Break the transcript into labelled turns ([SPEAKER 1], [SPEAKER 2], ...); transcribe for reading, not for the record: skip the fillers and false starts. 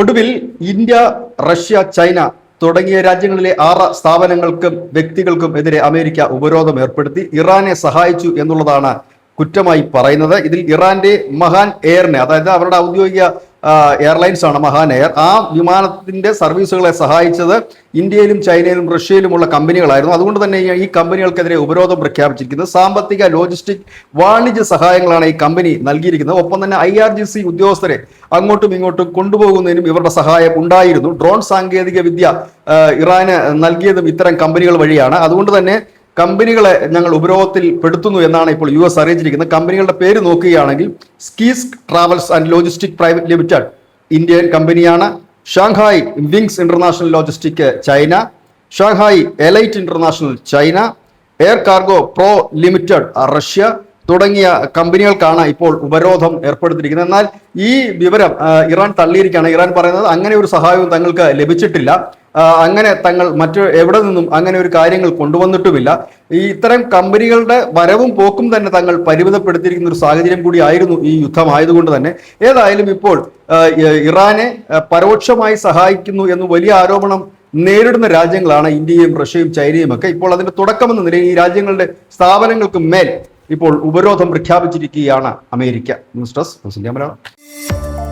[SPEAKER 1] ഒടുവിൽ India, Russia, China തുടങ്ങിയ രാജ്യങ്ങളിലെ 6 സ്ഥാപനങ്ങൾക്കും വ്യക്തികൾക്കും എതിരെ അമേരിക്ക ഉപരോധം ഏർപ്പെടുത്തി. ഇറാനെ സഹായിച്ചു എന്നുള്ളതാണ് കുറ്റമായി പറയുന്നത്. ഇതിൽ ഇറാന്റെ മഹാൻ എയറിനെ, അതായത് അവരുടെ ഔദ്യോഗിക എയർലൈൻസ് ആണ് മഹാൻ എയർ, ആ വിമാനത്തിന്റെ സർവീസുകളെ സഹായിച്ചത് ഇന്ത്യയിലും ചൈനയിലും റഷ്യയിലുമുള്ള കമ്പനികളായിരുന്നു. അതുകൊണ്ട് തന്നെ ഈ കമ്പനികൾക്കെതിരെ ഉപരോധം പ്രഖ്യാപിച്ചിരിക്കുന്നത്. സാമ്പത്തിക, ലോജിസ്റ്റിക്, വാണിജ്യ സഹായങ്ങളാണ് ഈ കമ്പനി നൽകിയിരിക്കുന്നത്. ഒപ്പം തന്നെ IRGC ഉദ്യോഗസ്ഥരെ അങ്ങോട്ടും ഇങ്ങോട്ടും കൊണ്ടുപോകുന്നതിനും ഇവരുടെ സഹായം ഉണ്ടായിരുന്നു. ഡ്രോൺ സാങ്കേതിക വിദ്യ ഇറാന് നൽകിയതും ഇത്തരം കമ്പനികൾ വഴിയാണ്. അതുകൊണ്ട് തന്നെ കമ്പനികളെ ഞങ്ങൾ ഉപരോധത്തിൽ പെടുത്തുന്നു എന്നാണ് ഇപ്പോൾ US അറിയിച്ചിരിക്കുന്നത്. കമ്പനികളുടെ പേര് നോക്കുകയാണെങ്കിൽ skies travels and logistic private limited Indian കമ്പനിയാണ്. Shanghai wings international logistic China, Shanghai elite international China, air cargo pro limited Russia തുടങ്ങിയ കമ്പനികൾക്കാണ് ഇപ്പോൾ ഉപരോധം ഏർപ്പെടുത്തിയിരിക്കുന്നത്. എന്നാൽ ഈ വിവരം ഇറാൻ തള്ളിയിരിക്കുകയാണ്. ഇറാൻ പറയുന്നത് അങ്ങനെ ഒരു സഹായവും തങ്ങൾക്ക് ലഭിച്ചിട്ടില്ല, അങ്ങനെ തങ്ങൾ മറ്റു എവിടെ നിന്നും അങ്ങനെ ഒരു കാര്യങ്ങൾ കൊണ്ടുവന്നിട്ടുമില്ല. ഈ ഇത്തരം കമ്പനികളുടെ വരവും പോക്കും തന്നെ തങ്ങൾ പരിമിതപ്പെടുത്തിയിരിക്കുന്ന ഒരു സാഹചര്യം കൂടി ആയിരുന്നു ഈ യുദ്ധമായതുകൊണ്ട് തന്നെ. ഏതായാലും ഇപ്പോൾ ഇറാനെ പരോക്ഷമായി സഹായിക്കുന്നു എന്ന് വലിയ ആരോപണം നേരിടുന്ന രാജ്യങ്ങളാണ് ഇന്ത്യയും റഷ്യയും ചൈനയും ഒക്കെ. ഇപ്പോൾ അതിന്റെ തുടക്കമെന്ന നിലയിൽ ഈ രാജ്യങ്ങളുടെ സ്ഥാപനങ്ങൾക്ക് മേൽ ഇപ്പോൾ ഉപരോധം പ്രഖ്യാപിച്ചിരിക്കുകയാണ് America. News desk India Malayalam.